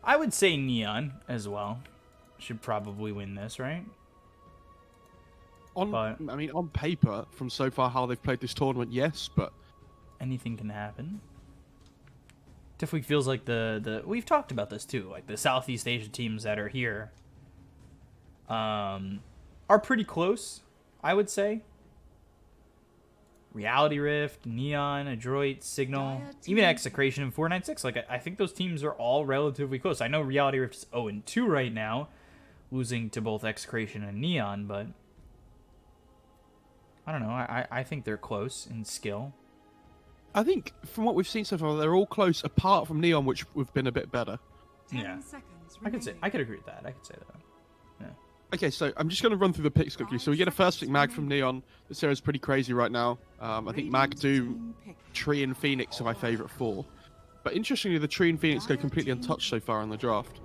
I would say Neon as well. Should probably win this, right? But I mean, on paper, from so far how they've played this tournament, yes, but anything can happen. Definitely feels like we've talked about this too. Like the Southeast Asia teams that are here, are pretty close. I would say. Reality Rift, Neon, Adroit, Signal, even Execration and 496. Like I think those teams are all relatively close. I know Reality Rift is 0-2 right now, losing to both Execration and Neon, but I don't know. I think they're close in skill. I think from what we've seen so far, they're all close, apart from Neon, which we've been a bit better. Yeah, I could agree with that. I could say that. Yeah. Okay, so I'm just going to run through the picks quickly. So we get a first pick Mag from Neon. This series is pretty crazy right now. I think Mag, Doom, Tree, and Phoenix are my favourite four. But interestingly, the Tree and Phoenix go completely untouched so far in the draft.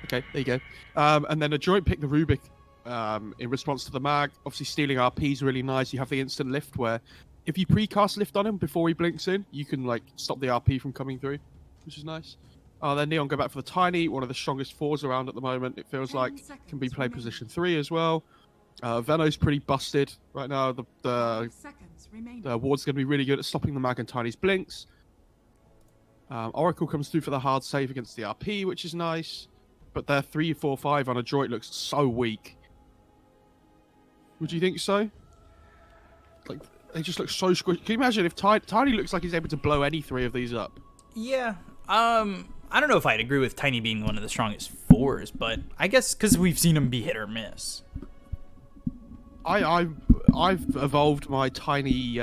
Okay, there you go. And then Adroit pick the Rubik in response to the Mag. Obviously, stealing RP is really nice. You have the instant lift where if you precast lift on him before he blinks in, you can like stop the RP from coming through, which is nice. Then Neon go back for the Tiny, one of the strongest fours around at the moment. It feels like can be played position 3 as well. Veno's pretty busted right now. The ward's going to be really good at stopping the Mag and Tiny's blinks. Oracle comes through for the hard save against the RP, which is nice. But their 3-4-5 on Adroit looks so weak. Would you think so? Like, they just look so squishy. Can you imagine if Tiny looks like he's able to blow any 3 of these up? Yeah. I don't know if I'd agree with Tiny being one of the strongest fours, but I guess because we've seen him be hit or miss. I've evolved my Tiny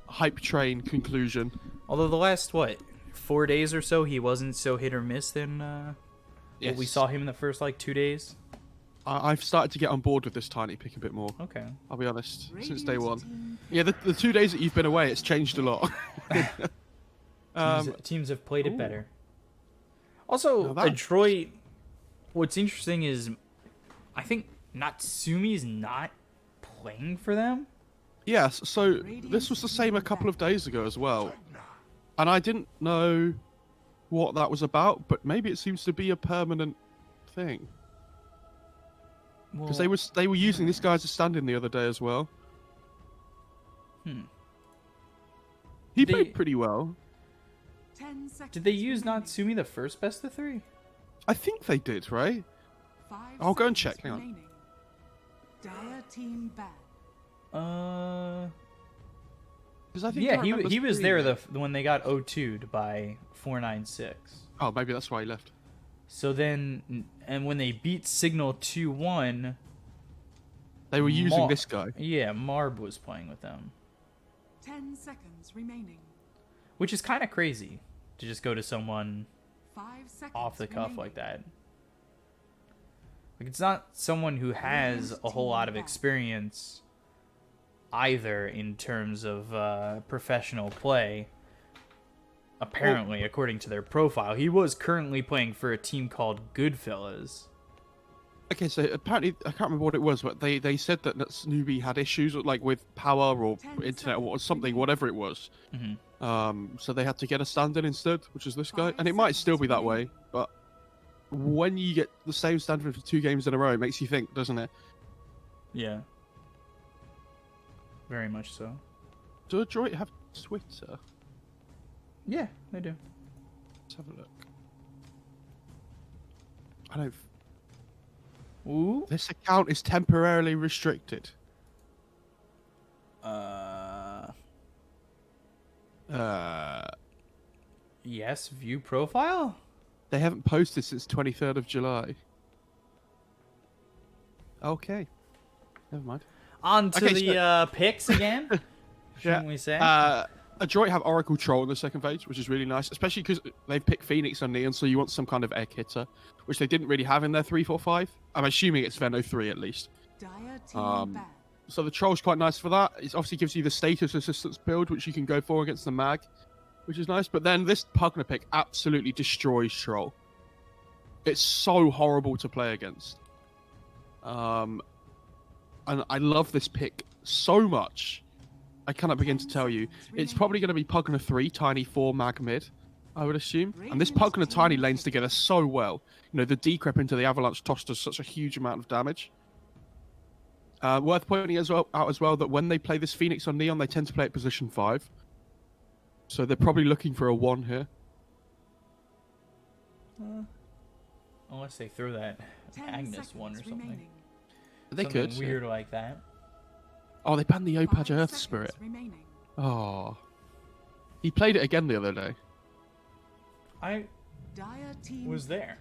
hype train conclusion. Although the last 4 days or so, he wasn't so hit or miss than yes. what we saw him in the first 2 days. I've started to get on board with this Tiny pick a bit more. Okay. I'll be honest, since day one. Yeah, the 2 days that you've been away, it's changed a lot. Teams have played it better. Also, Adroit, what's interesting is I think Natsumi's not playing for them. Yes, so this was the same a couple of days ago as well. And I didn't know what that was about, but maybe it seems to be a permanent thing. Because they were using this guy as a stand-in the other day as well. He played pretty well. Did they use Natsumi the first best of 3? I think they did, right? I'll go and check. Hang on. Dire team bad. Because I think yeah, he was there when they got 0-2'd by 496. Oh, maybe that's why he left. So then, and when they beat Signal 2-1, they were using this guy. Yeah, Marb was playing with them. 10 seconds remaining. Which is kind of crazy to just go to someone 5 seconds off the cuff remaining. like that. Like, it's not someone who has a whole lot of experience either in terms of professional play. Apparently, according to their profile, he was currently playing for a team called Goodfellas. Okay, so apparently, I can't remember what it was, but they said that Snoopy had issues with power or internet or something, whatever it was. So they had to get a stand-in instead, which is this guy. And it might still be that way, but when you get the same stand-in for 2 games in a row, it makes you think, doesn't it? Yeah. Very much so. Do Adroit have Twitter? Yeah, they do. Let's have a look. I don't... Ooh. This account is temporarily restricted. Yes, view profile? They haven't posted since 23rd of July. Okay. Never mind. On to the picks again, shouldn't we say? Adroit have Oracle Troll in the second phase, which is really nice, especially because they've picked Phoenix on Neon, so you want some kind of egg hitter, which they didn't really have in their 3-4-5. I'm assuming it's Veno 3 at least. Dire team bad. So the Troll's quite nice for that. It obviously gives you the status assistance build, which you can go for against the Mag, which is nice. But then this Pugner pick absolutely destroys Troll. It's so horrible to play against. And I love this pick so much. I cannot begin to tell you. It's probably going to be Pugner 3, Tiny 4, Mag mid. I would assume. And this Puck and a Tiny lanes together so well. You know, the decrep into the Avalanche toss does such a huge amount of damage. Worth pointing out as well that when they play this Phoenix on Neon, they tend to play at position 5. So they're probably looking for a 1 here. Unless they throw that 10 Agnes one or seconds something. remaining. They Something could. weird like that. Oh, they banned the 5 Opage Earth seconds Spirit. remaining. Oh. He played it again the other day. I Dire team was there.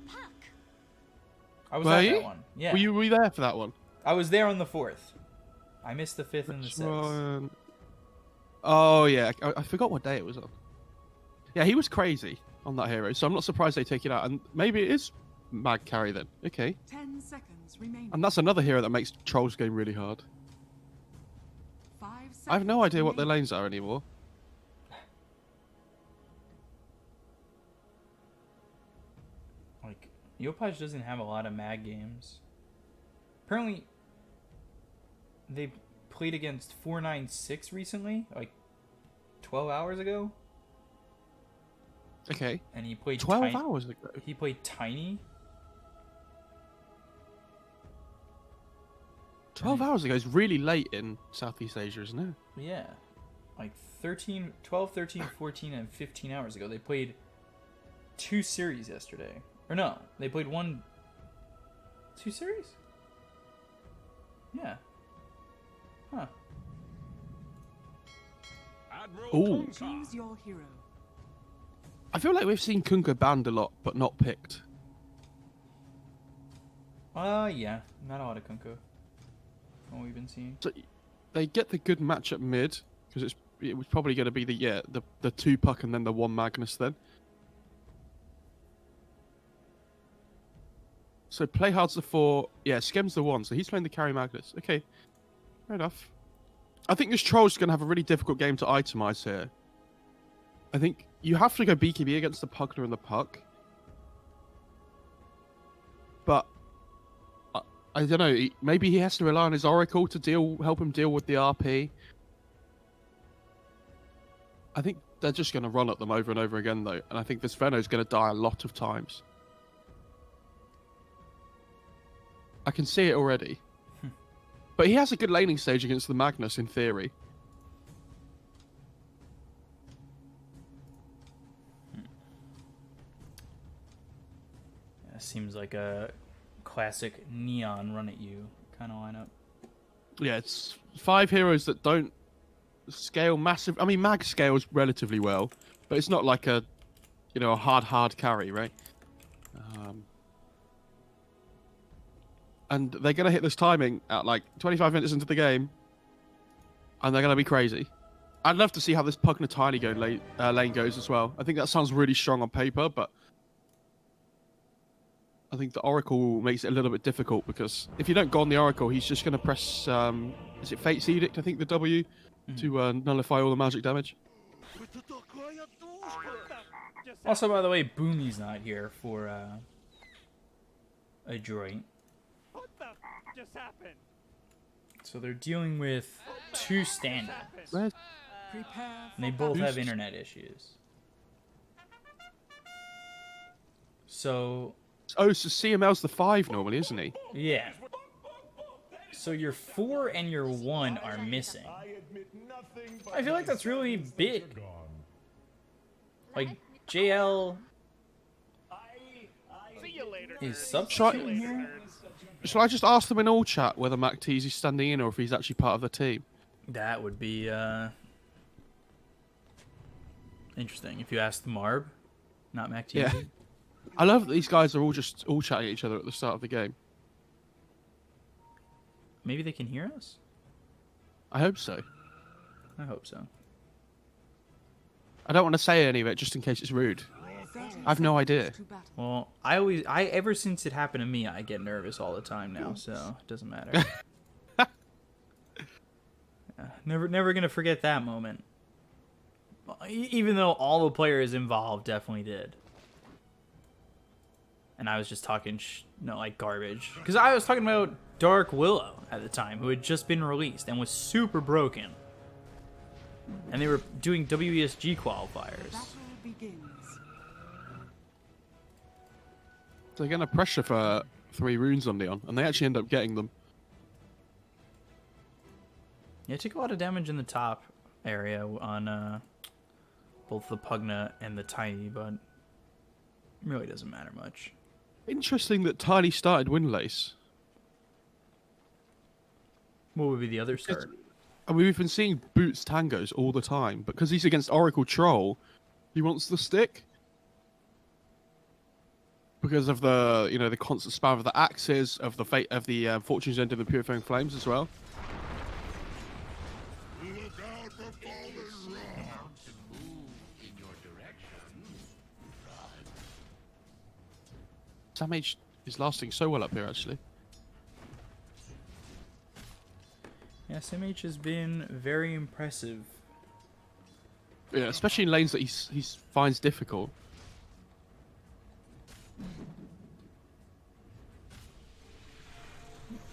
Puck. I was Were at you? that one. Yeah. Were you there for that one? I was there on the 4th. I missed the 5th and the 6th. Oh, yeah. I forgot what day it was on. Yeah, he was crazy on that hero, so I'm not surprised they take it out. And maybe it is mag carry then. Okay. 10 seconds remaining. And that's another hero that makes Troll's game really hard. 5 seconds I have no idea what their remaining. lanes are anymore. Like, Yopaj doesn't have a lot of mag games. Apparently, they played against 496 recently, like 12 hours ago. Okay. And he played 12 hours ago. He played Tiny. 12 hours ago is really late in Southeast Asia, isn't it? Yeah. Like 12, 13, 14, and 15 hours ago. They played 2 series yesterday. Or no, they played 2 series? Yeah. Huh. Ooh. Choose your hero. I feel like we've seen Kunkka banned a lot, but not picked. Yeah. Not a lot of Kunko. What we've been seeing. So they get the good matchup mid, because it was probably going to be the 2 Puck and then the 1 Magnus then. So play hard's the 4, yeah, Skem's the 1, so he's playing the carry Magnus. Okay, fair enough. I think this Troll's going to have a really difficult game to itemize here. I think you have to go BKB against the Pugner and the Puck. But I don't know, maybe he has to rely on his Oracle to help him deal with the RP. I think they're just going to run at them over and over again though, and I think this Veno's going to die a lot of times. I can see it already. But he has a good laning stage against the Magnus in theory. Yeah, seems like a classic Neon run at you kind of lineup. Yeah, it's 5 heroes that don't scale massive. I mean, Mag scales relatively well, but it's not like a hard carry, right? And they're going to hit this timing at like 25 minutes into the game, and they're going to be crazy. I'd love to see how this Puck and Tiny lane goes as well. I think that sounds really strong on paper, but I think the Oracle makes it a little bit difficult, because if you don't go on the Oracle, he's just going to press, is it Fate's Edict, I think, the W, to nullify all the magic damage. Also, by the way, Boomy's not here for Adroit. What the just happened? So they're dealing with 2 stand-ups. Where's... Prepare And they for both battle. have internet issues. So, Oh, so CML's the 5 normally, isn't he? yeah. So your 4 and your 1 are missing. I feel like that's really big. Like, JL See you later. is nerds. substituting here? Shall I just ask them in all chat whether Mac T's is standing in or if he's actually part of the team? That would be interesting if you asked Marb, not Mac TV. Yeah. I love that these guys are all chatting at each other at the start of the game. Maybe they can hear us? I hope so. I hope so. I don't want to say any of it just in case it's rude. 30 I've no seconds idea. to battle. Well, ever since it happened to me, I get nervous all the time now, so it doesn't matter. Never gonna forget that moment. Even though all the players involved definitely did. And I was just talking, garbage. Because I was talking about Dark Willow at the time, who had just been released and was super broken. And they were doing WESG qualifiers. Battle begins. begins. So they're going to pressure for 3 runes on Neon, and they actually end up getting them. Yeah, I took a lot of damage in the top area on both the Pugna and the Tiny, but it really doesn't matter much. Interesting that Tiny started Windlace. What would be the other start? I mean, we've been seeing Boots tangos all the time, but because he's against Oracle Troll, he wants the stick. Because of the, the constant spam of the axes, of the fate of the Fortune's End of the Purifying Flames as well. Sam H is lasting so well up here, actually. Yeah, SMH has been very impressive. Yeah, especially in lanes that he finds difficult.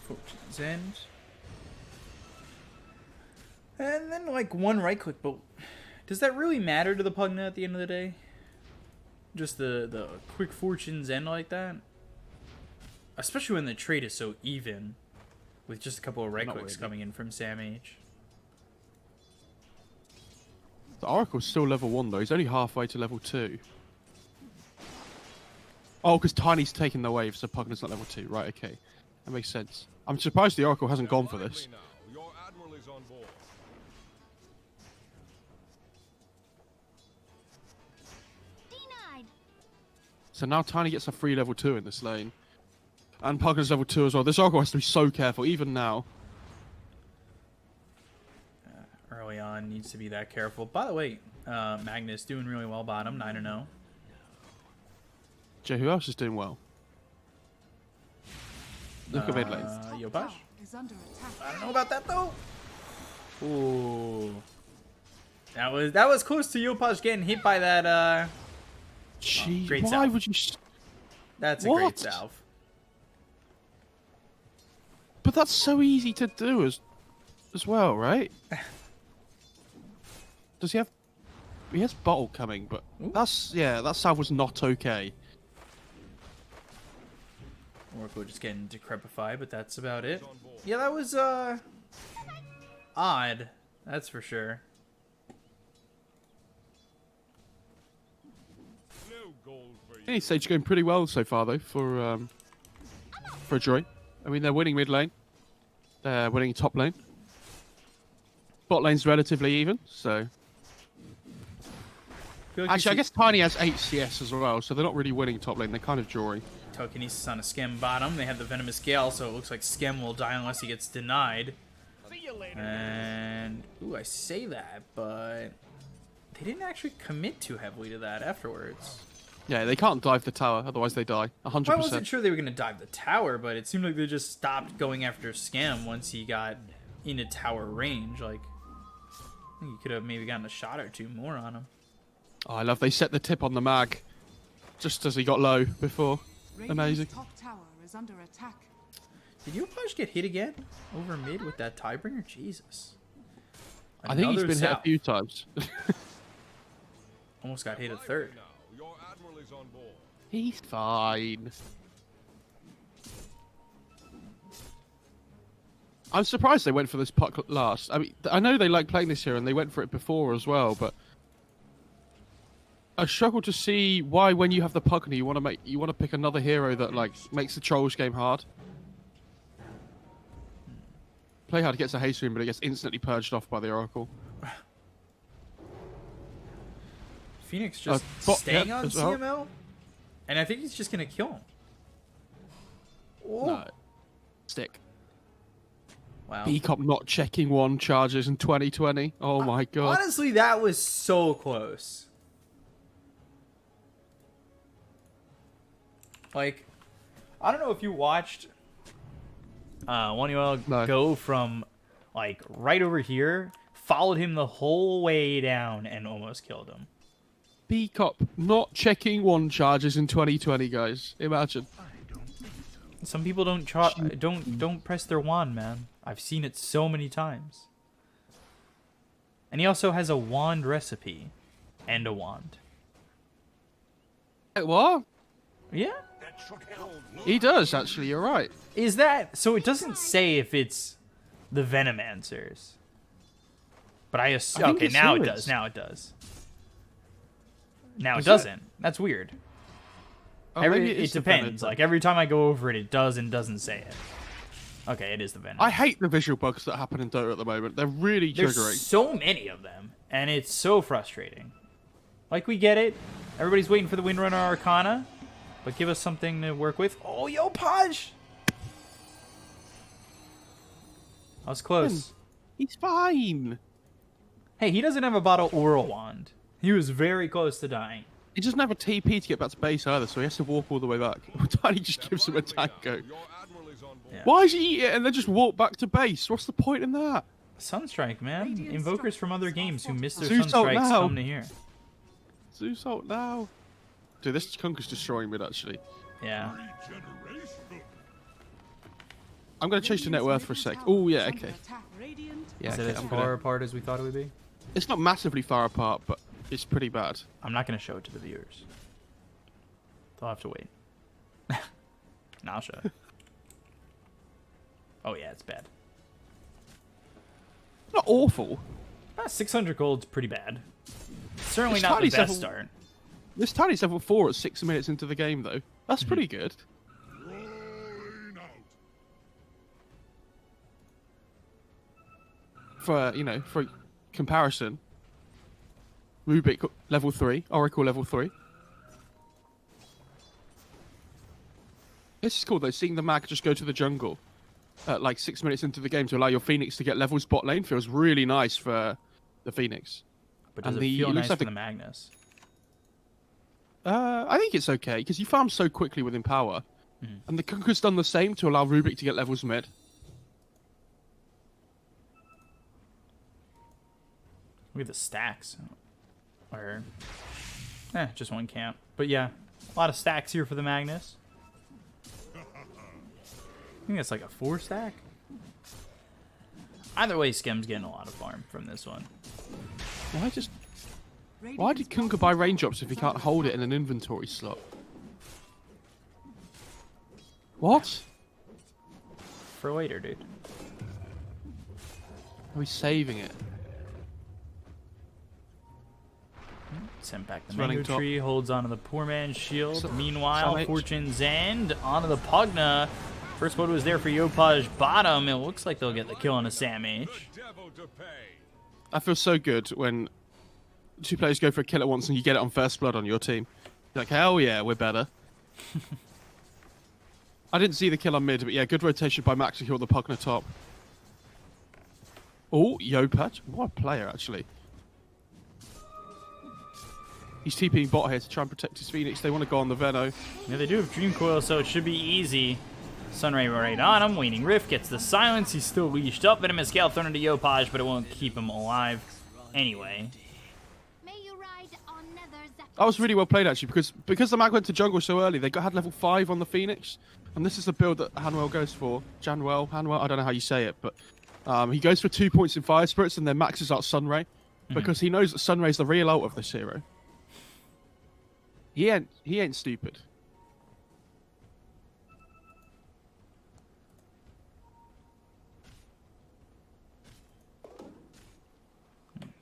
Fortune's End. And then, like, one right click, but does that really matter to the Pugna at the end of the day? Just the quick Fortune's End like that? Especially when the trade is so even, with just a couple of right clicks coming in from Sam H. The Oracle's still level 1 though, he's only halfway to level 2. Oh, because Tiny's taking the wave, so Pugna's not level 2. Right, okay. That makes sense. I'm surprised the Oracle hasn't gone for this. Your admiral is on board. Denied. So now Tiny gets a free level 2 in this lane. And Pugna's level 2 as well. This Oracle has to be so careful, even now. Early on, needs to be that careful. By the way, Magnus doing really well bottom, 9-0. Jay, who else is doing well? Look at mid lane. Yo-VODs? Is under attack. I don't know about that though. Ooh, that was close to Yo-VODs getting hit by that. Gee, great why salve. would you... That's a What? great salve. But that's so easy to do as well, right? Does he have... He has bottle coming, but that salve was not okay. Oracle just getting decrepified, but that's about it. Yeah, that was odd. That's for sure. No gold for you. Any stage going pretty well so far though for Adroit. I mean, they're winning mid lane. They're winning top lane. Bot lane's relatively even, so... Actually, I guess Tiny has 8 CS as well, so they're not really winning top lane. They're kind of drawing. Telekinesis on a Skem bottom. They have the Venomous Gale, so it looks like Skem will die unless he gets denied. See you later. And, ooh, I say that, but they didn't actually commit too heavily to that afterwards. Yeah, they can't dive the tower, otherwise they die. 100%. Well, I wasn't sure they were going to dive the tower, but it seemed like they just stopped going after Skem once he got into tower range. Like, I think you could have maybe gotten a shot or two more on him. Oh, I love they set the tip on the mag just as he got low before. Amazing. Radiant's top tower is under attack. Did Yo-VODs get hit again over mid with that Tiebringer? Jesus. I think he's Another been hit a South. few times. Almost got hit a third. Now, your admiral is on board. He's fine. I'm surprised they went for this puck last. I mean, I know they like playing this here and they went for it before as well, but I struggle to see why, when you have the puck, you want to pick another hero that like makes the trolls game hard. Play hard gets a haste room, but it gets instantly purged off by the Oracle. Phoenix just bot, staying yeah, on as well. CML, and I think he's just gonna kill him. Oh. No. Stick. Wow. B-Cop not checking 1 charges in 2020. Oh my god. Honestly, that was so close. Like, I don't know if you watched Wanuel No. go from, like, right over here, followed him the whole way down, and almost killed him. B-Cop not checking 1 charges in 2020, guys. Imagine. Some people don't press their wand, man. I've seen it so many times. And he also has a wand recipe and a wand. What? Yeah. He does, actually. You're right. Is that so? It doesn't say if it's the Venomancers, but I assume. I think Okay, it's now it yours. does. Now it does. Now it Is doesn't. That's weird. Oh, maybe It is the depends. Venom. Like every time I go over it, it does and doesn't say it. Okay, it is the Venom. I hate the visual bugs that happen in Dota at the moment. They're really There's triggering. so many of them, and it's so frustrating. Like, we get it. Everybody's waiting for the Windrunner Arcana, but give us something to work with. Oh, yo, Podge! I was close. He's fine. Hey, he doesn't have a bottle or a wand. He was very close to dying. He doesn't have a TP to get back to base either, so he has to walk all the way back. Tiny just gives him a tango. Your admiral is on board. Yeah. Why does he eat it and then just walk back to base? What's the point in that? Sunstrike, man. Invokers from other games who missed their Zeus ult Sunstrikes now. come to here. Zeus ult now. Dude, this Kunk is destroying mid, actually. Yeah. I'm going to change to net worth for a sec. Oh, yeah, okay. Yeah, Is it okay, as I'm far gonna... apart as we thought it would be? It's not massively far apart, but it's pretty bad. I'm not going to show it to the viewers. They'll have to wait. No, I'll show it. Oh, yeah, it's bad. Not awful. 600 gold's pretty bad. Certainly It's not the Tiny's best level- start. This Tiny's level 4 at 6 minutes into the game, though. That's pretty good. For, you know, for comparison. Rubik level 3, Oracle level 3. This is cool though, seeing the mag just go to the jungle at like 6 minutes into the game to allow your Phoenix to get levels bot lane feels really nice for the Phoenix. But does And it it feel looks nice like for the- the Magnus? I think it's okay, because you farm so quickly with Empower. And the Kunker's done the same to allow Rubik to get levels mid. Look at the stacks. Or, just one camp. But yeah, a lot of stacks here for the Magnus. I think that's like a 4 stack. Either way, Skim's getting a lot of farm from this one. Why did Kunker buy range drops if he can't hold it in an inventory slot? What? For later, dude. Are we saving it? Sent back the It's running Mango top. Tree, holds onto the poor man's shield. So- Meanwhile, H. Fortune's End onto the Pugna. First photo is there for Yopaj bottom. It looks like they'll get the kill on a Sam H. Devil to pay. I feel so good when two players go for a kill at once and you get it on first blood on your team. You're like, hell yeah, we're better. I didn't see the kill on mid, but yeah, good rotation by Max to kill the Pugna top. Oh, Yopaj. What a player, actually. He's TPing bot here to try and protect his Phoenix. They want to go on the Veno. Yeah, they do have Dream Coil, so it should be easy. Sunray right on him. Waning Rift gets the silence. He's still leashed up. Venomous Gale thrown into Yopaj, but it won't keep him alive anyway. May you ride on Nether's That was really well played, actually, because the mag went to jungle so early, they had level 5 on the Phoenix. And this is the build that Hanwell goes for. Hanwell, I don't know how you say it, but he goes for 2 points in Fire Spirits and then maxes out Sunray. Because he knows that Sunray's the real ult of this hero. He ain't stupid.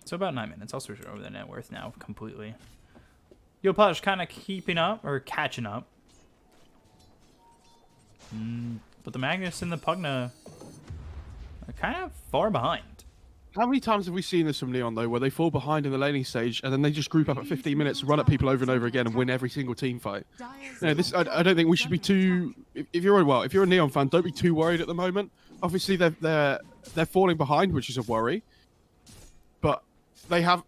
So about 9 minutes. I'll switch it over the net worth now completely. Yopaj kind of keeping up, or catching up. But the Magnus and the Pugna are kind of far behind. How many times have we seen this from Neon, though, where they fall behind in the laning stage and then they just group up at 15 minutes, run at people over and over again and win every single team fight? No, this I don't think we should be too... If you're a Neon fan, don't be too worried at the moment. Obviously, they're falling behind, which is a worry. But they have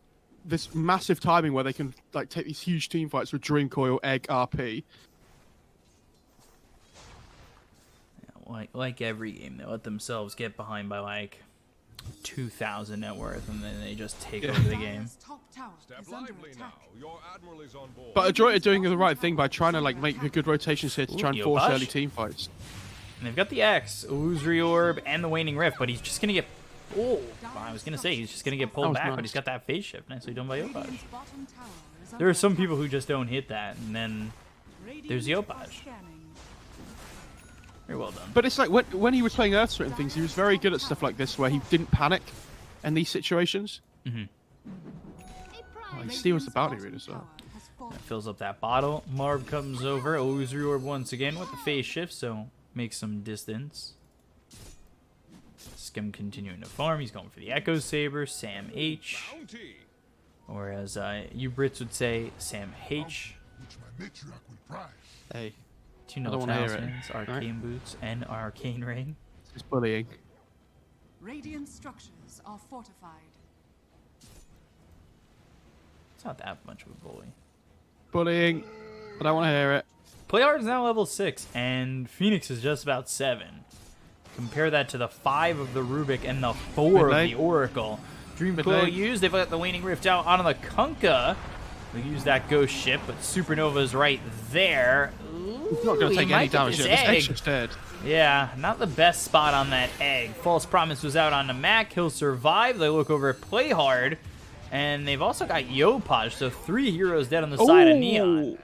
this massive timing where they can like take these huge team fights with Dream Coil, Egg, RP. Like every game, they let themselves get behind by like 2,000 net worth, and then they just take over the game. Step lively now. Your admiral is on board. But Adroit are doing the right thing by trying to like make the good rotations here to try and force Yopaj. early team fights. And they've got the X, Illusory Orb, and the Waning Rift, but he's just gonna get. Oh, I was gonna say he's just gonna get That pulled was back, nice. but he's got that phase shift. Nicely done by Yopaj. There are some people who just don't hit that, and then there's Eu-VODs. Very well done. But it's like when he was playing Earthsplit and things, he was very good at stuff like this where he didn't panic in these situations. Oh, he steals the bounty route as well. That fills up that bottle. Marv comes over. Illusory Orb once again with the phase shift, so makes some distance. Skim continuing to farm. He's going for the Echo Saber. Sam H. Bounty. Or as you Brits would say, Sam H. Hey, 2 I null don't wanna hear it. talismans, arcane boots, and arcane ring. it's bullying. Radiant structures are fortified. It's not that much of a bully. Bullying. I don't want to hear it. Playhard is now level 6, and Phoenix is just about 7. Compare that to the 5 of the Rubik and the 4 of the Oracle. Dream Coil used. They've got the Waning Rift out on the Kunkka. They use that ghost ship, but Supernova's right there. He's not going to take any damage yet. This egg's just dead. Yeah, not the best spot on that egg. False Promise was out on the Mac. He'll survive. They look over at Playhard, and they've also got Eu-VODs, so 3 heroes dead on the side of Neon.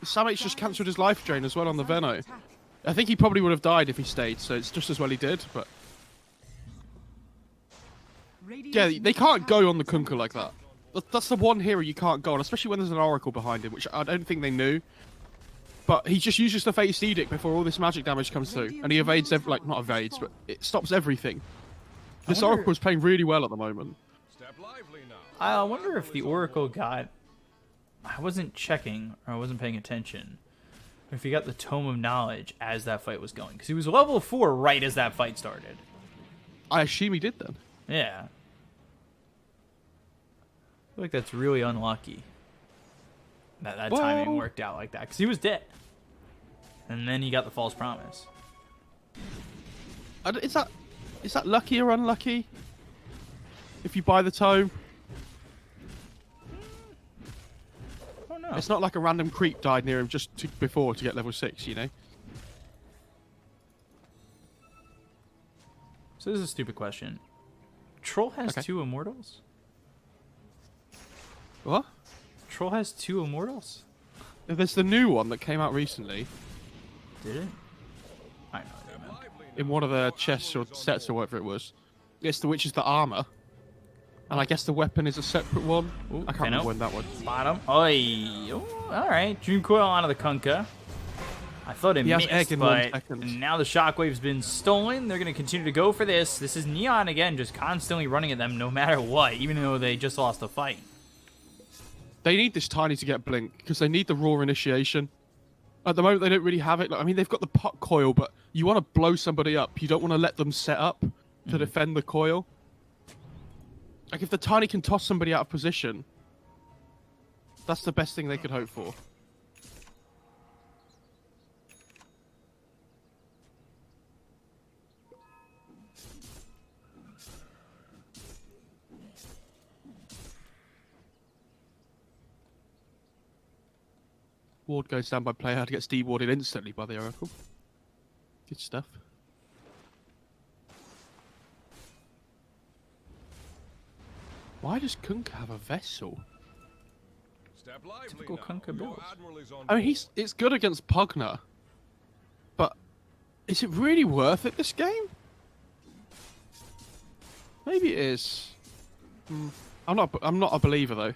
Sam H just cancelled his life drain as well on the Veno. I think he probably would have died if he stayed, so it's just as well he did, but... Yeah, they can't go on the Kunkka like that. That's the one hero you can't go on, especially when there's an Oracle behind him, which I don't think they knew. But he just uses the Fate's Edict before all this magic damage comes through, and he evades, not evades, but it stops everything. This Oracle is playing really well at the moment. Step lively now. I wonder if the Oracle got... I wasn't checking, or I wasn't paying attention. If he got the Tome of Knowledge as that fight was going. Because he was level 4 right as that fight started. I assume he did then. Yeah. I feel like that's really unlucky. That timing worked out like that. Because he was dead. And then he got the False Promise. Is that lucky or unlucky? If you buy the tome? Oh no. It's not like a random creep died near him just before to get level 6, you know? So this is a stupid question. Troll has 2 Immortals? What? Troll has 2 Immortals? There's the new one that came out recently. Did it? I know that, man. In one of the chests or sets or whatever it was. It's which is the armor. And I guess the weapon is a separate one. Ooh, I can't remember when that was. Bottom. Oi. Alright. Dream Coil onto the Kunkka. I thought it missed, egg in but 1 second. now the Shockwave's been stolen. They're going to continue to go for this. This is Neon again, just constantly running at them no matter what, even though they just lost the fight. They need this Tiny to get Blink, because they need the raw initiation. At the moment, they don't really have it. I mean, they've got the pot coil, but you want to blow somebody up. You don't want to let them set up to defend the coil. Like, if the Tiny can toss somebody out of position, that's the best thing they could hope for. Ward goes down by Playhard, gets dewarded instantly by the Oracle. Good stuff. Why does Kunkka have a vessel? Step lively Typical now. Kunkka Your build. admiral is on I mean, board. it's good against Pugna, but is it really worth it this game? Maybe it is. I'm not a believer though.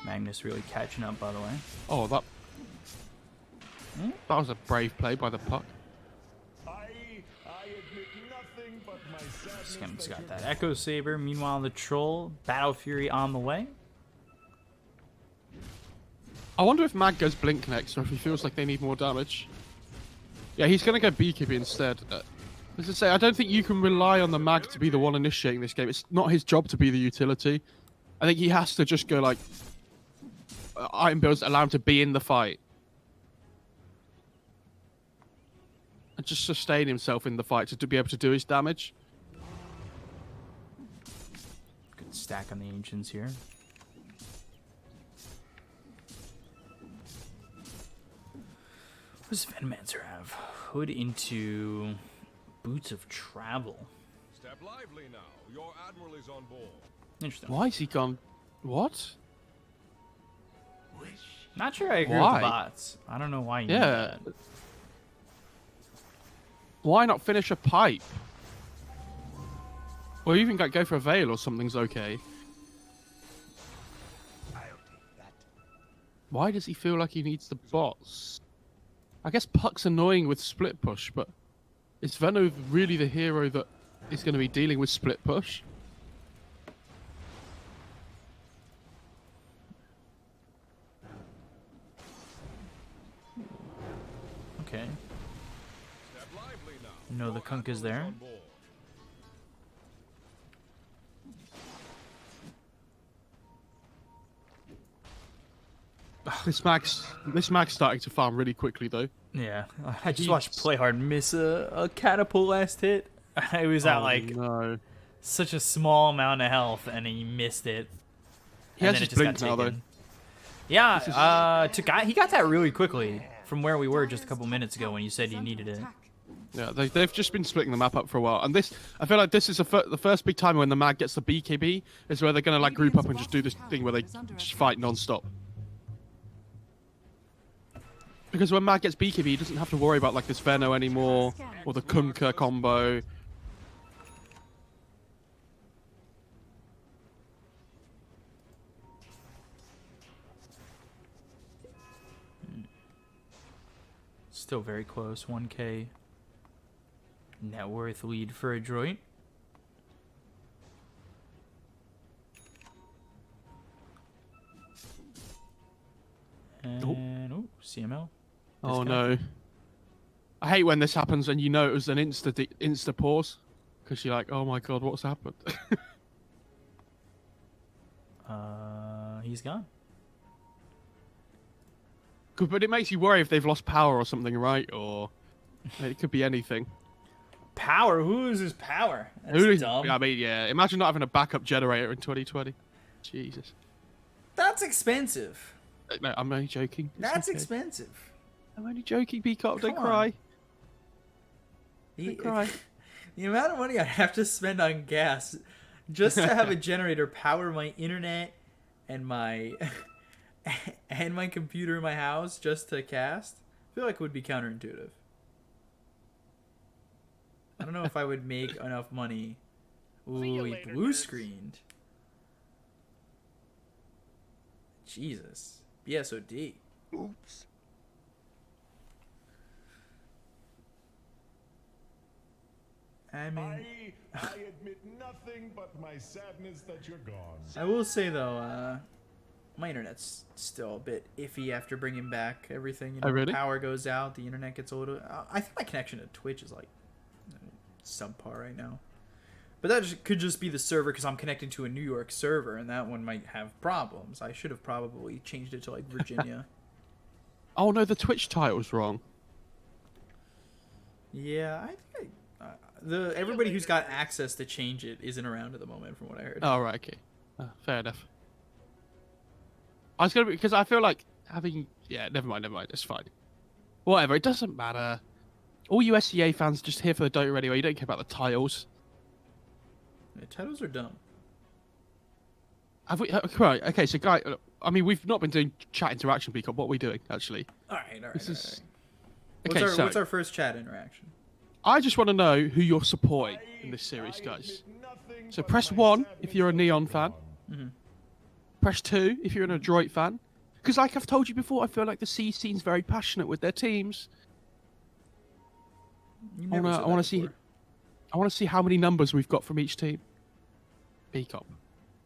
Magnus really catching up, by the way. Oh, that was a brave play by the puck. I admit nothing but my sadness. Skim's got that Echo Saber. Meanwhile, the Troll, Battle Fury on the way. I wonder if Mag goes Blink next, or if he feels like they need more damage. Yeah, he's going to go Beekeepy instead. As I say, I don't think you can rely on the Mag to be the one initiating this game. It's not his job to be the utility. I think he has to just go like... item builds that allow him to be in the fight. And just sustain himself in the fight to be able to do his damage. Good stack on the Ancients here. What does Venomancer have? Hood into Boots of Travel. Step Step lively now. Your admiral is on board. Interesting. Why is he gone? What? Not sure I agree Why? with the bots. I don't know why you Yeah. need that. Why not finish a pipe? Or even go for a veil or something's okay. Why does he feel like he needs the bots? I guess Puck's annoying with split push, but is Venno really the hero that is going to be dealing with split push? Okay. Step lively now. No, the Your Kunk is admiral there. on board. This mag's starting to farm really quickly though. Yeah. I just watched Playhard miss a catapult last hit. It was at like no. such a small amount of health, and he missed it. He And has then his it just got blink now though. taken. Yeah, he got that really quickly from where we were just a couple minutes ago when you said you needed it. Yeah, they've just been splitting the map up for a while, and I feel like this is the first big time when the mag gets the BKB is where they're gonna like group up and just do this thing where they just fight non-stop. Because when mag gets BKB, he doesn't have to worry about like this Venno anymore or the Kunkka combo. Still very close. 1K net worth lead for Adroit. And CML. Oh no. I hate when this happens and you know it was an insta pause. Because you're like, oh my god, what's happened? He's gone. Good, but it makes you worry if they've lost power or something, right? Or it could be anything. Power? Who loses power? That's Who- dumb. I mean, yeah. Imagine not having a backup generator in 2020. Jesus. That's expensive. No, I'm only joking. It's That's okay. expensive. I'm only joking, Beacop. Don't Come on. cry. The, Don't cry. the amount of money I have to spend on gas just to have a generator power my internet and my and my computer in my house just to cast, I feel like it would be counterintuitive. I don't know if I would make enough money. Ooh, you he later, blue nerds. screened. Jesus. BSOD. Oops. I mean, I admit nothing but my sadness that you're gone. I will say though, my internet's still a bit iffy after bringing back everything. You know, Oh, really? Power goes out, the internet gets a little. I think my connection to Twitch is like subpar right now, but that could just be the server because I'm connecting to a New York server, and that one might have problems. I should have probably changed it to like Virginia. Oh no, the Twitch title's wrong. Yeah, I think everybody who's got access to change it isn't around at the moment, from what I heard. Oh, right, okay. Fair enough. I was gonna because I feel like having never mind, it's fine. Whatever, it doesn't matter. All you SCA fans just here for the Dota anyway, you don't care about the titles. Yeah, titles are dumb. Have we right, okay, so guy I mean we've not been doing chat interaction because what are we doing actually? All right. This All is right. okay, so What's our first chat interaction? I just want to know who you're supporting in this series, guys. So press 1 if you're a Neon fan. Mhm. Press 2 if you're an Adroit fan. Because like I've told you before, I feel like the C scene's very passionate with their teams. You I never wanna- said I wanna that see- before. I want to see how many numbers we've got from each team. Beacop,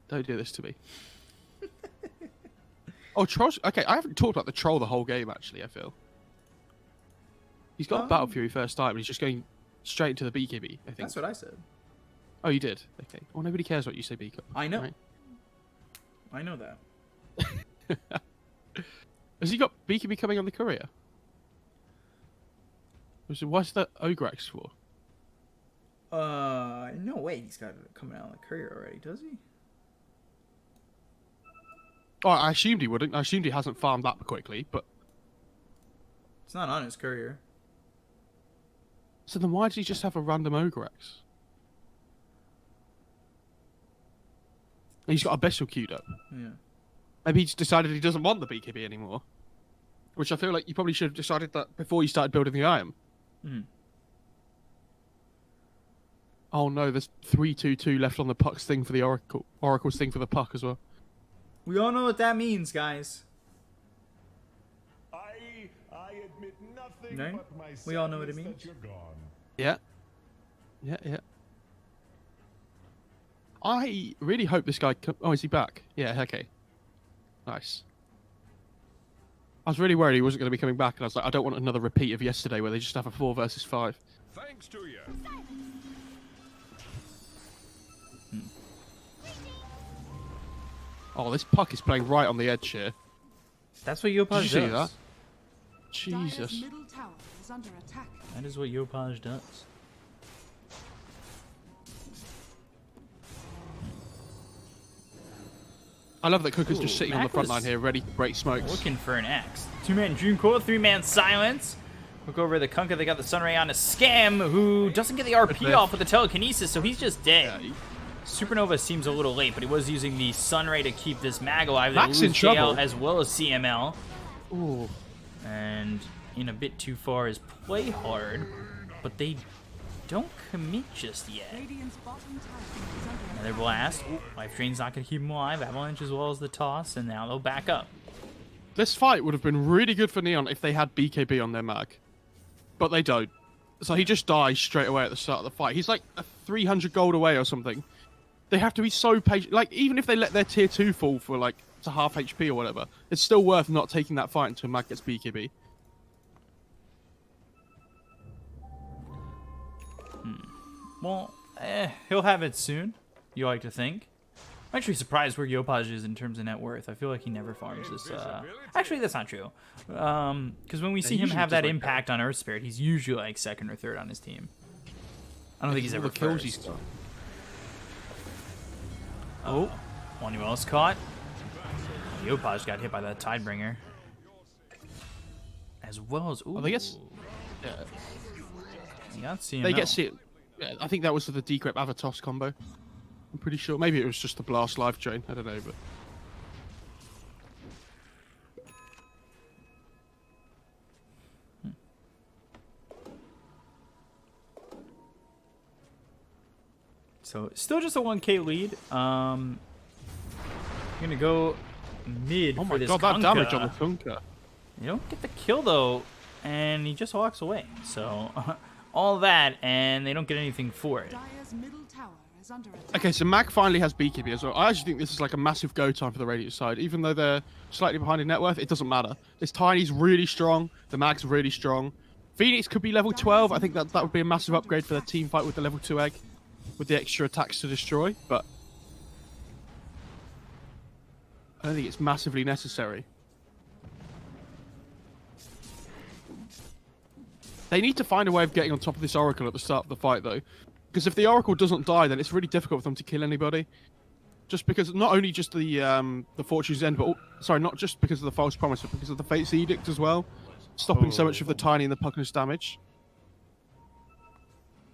don't do this to me. Oh, Troll's... Okay, I haven't talked about the Troll the whole game, actually, I feel. He's got Oh. Battle Fury first time, and he's just going straight into the BKB, I think. That's what I said. Oh, you did? Okay. Well, nobody cares what you say, Beacop. I know. Right? I know that. Has he got BKB coming on the courier? What's the Ogrex for? No way he's got it coming out on the courier already, does he? Oh, I assumed he wouldn't. I assumed he hasn't farmed that quickly, but... It's not on his courier. So then why does he just have a random Ogrex? He's got a Abyssal queued up. Yeah. Maybe he's decided he doesn't want the BKB anymore. Which I feel like you probably should have decided that before you started building the item. Hmm. Oh no, there's 3-2-2 left on the puck's thing for the Oracle. Oracle's thing for the puck as well. We all know what that means, guys. I admit nothing No? but my We all know what it sadness means. that you're gone. Yeah. Yeah. I really hope this guy... Oh, is he back? Yeah, okay. Nice. I was really worried he wasn't going to be coming back, and I was like, I don't want another repeat of yesterday where they just have a 4 versus 5. Thanks to you. Oh, this puck is playing right on the edge here. That's what Yopaj Did you see does. that? Dire's Jesus. middle tower is under attack. That is what Yopaj does. I love that Cooker's just Ooh, sitting on the Mac front was line here, ready to break smokes. Looking for an axe. 2-man Dream Core, 3-man Silence. Look over the Kunkka. They got the Sunray on a Scam, who doesn't get the RP off with the telekinesis, so he's just dead. Yeah, Supernova seems a little late, but he was using the Sunray to keep this mag alive. They Mac's in lose JL trouble. as well as CML. Ooh. And in a bit too far is Play Hard, but they don't commit just yet. Radiant's bottom tower is under Another blast. Ooh, Life Drain's not going to keep him alive. Avalanche as well as the toss, and now they'll back up. This fight would have been really good for Neon if they had BKB on their mag. But they don't. So he just dies straight away at the start of the fight. He's like a 300 gold away or something. They have to be so patient. Like, even if they let their tier 2 fall for, like, to half HP or whatever, it's still worth not taking that fight until mag gets BKB. Well, he'll have it soon, you like to think. I'm actually surprised where Yopaj is in terms of net worth. I feel like he never farms this. Actually, that's not true. Because when we see him usually have does that like impact on Earth Spirit, he's usually like second or third on his team. I don't think he's All ever the kills first. he's done. Oh, Wanuel's caught. Yopaj got hit by that Tidebringer. As well as, ooh. Oh, they get... Yeah. He got CML. They get C... Yeah, I think that was for the Decrypt Avatos combo. I'm pretty sure. Maybe it was just the Blast Life Drain. I don't know, but... So, still just a 1k lead. I'm going to go mid Oh for my this god, that Kunkka. damage on the Kunkka. You don't get the kill, though, and he just walks away. So, all that, and they don't get anything for it. Dire's middle tower is under attack. Okay, so Mag finally has BKB as well. I actually think this is like a massive go time for the Radiant side. Even though they're slightly behind in net worth, it doesn't matter. This Tiny's really strong. The Mag's really strong. Phoenix could be level 12. I think that would be a massive upgrade for their team fight with the level 2 egg. With the extra attacks to destroy, but... I don't think it's massively necessary. They need to find a way of getting on top of this Oracle at the start of the fight, though. Because if the Oracle doesn't die, then it's really difficult for them to kill anybody. Just because, not only just the Fortune's End, but... sorry, not just because of the False Promise, but because of the Fate's Edict as well. Stopping so much of the Tiny and the Puckness damage.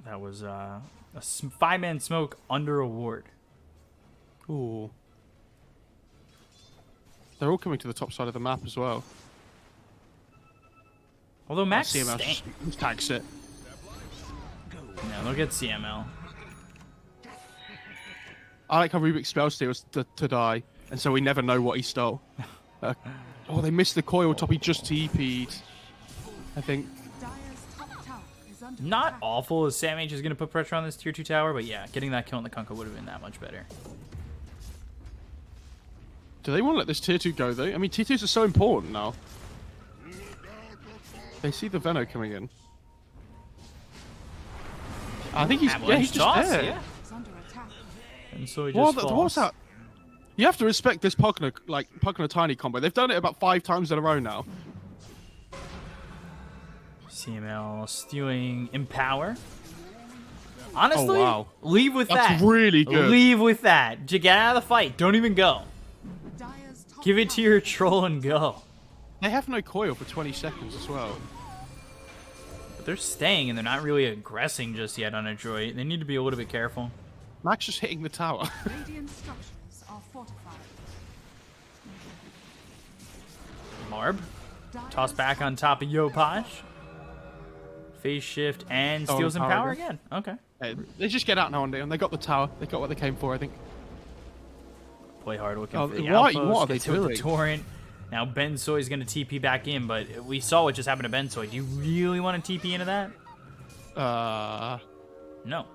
That was a 5-man smoke under a ward. Ooh. They're all coming to the top side of the map as well. Although Max CML stank. just tags it. No, they'll get CML. I like how Rubik's spell steals to die, and so we never know what he stole. Oh, they missed the coil top. He just TP'd. I think. Dire's top tower is under Not attack. awful as Sam H is going to put pressure on this tier 2 tower, but yeah, getting that kill on the Kunkka would have been that much better. Do they want to let this tier 2 go, though? I mean, tier 2s are so important now. They see the Veno coming in. I think he's Avalanche just toss, there. yeah. Is under attack. And so he What just what's falls. that? You have to respect this Puckner Tiny combo. They've done it about 5 times in a row now. CML stealing Empower. Honestly, Oh, wow. leave with That's that. really good. Leave with that. Get out of the fight. Don't even go. Dire's top Give it to tower your troll and go. They have no coil for 20 seconds as well. But they're staying and they're not really aggressing just yet on Adroit. They need to be a little bit careful. Max just hitting the tower. Radiant structures are Barb. Toss back on top of Yo-Posh. Phase shift and Oh, steals in power power again. again. Okay. Hey, they just get out now and they got the tower. They got what they came for, I think. Play hard looking Oh, for the what outpost. are they Gets hit with doing? the torrent. Now Ben Soy's going to TP back in, but we saw what just happened to Ben Soy. Do you really want to TP into that? No.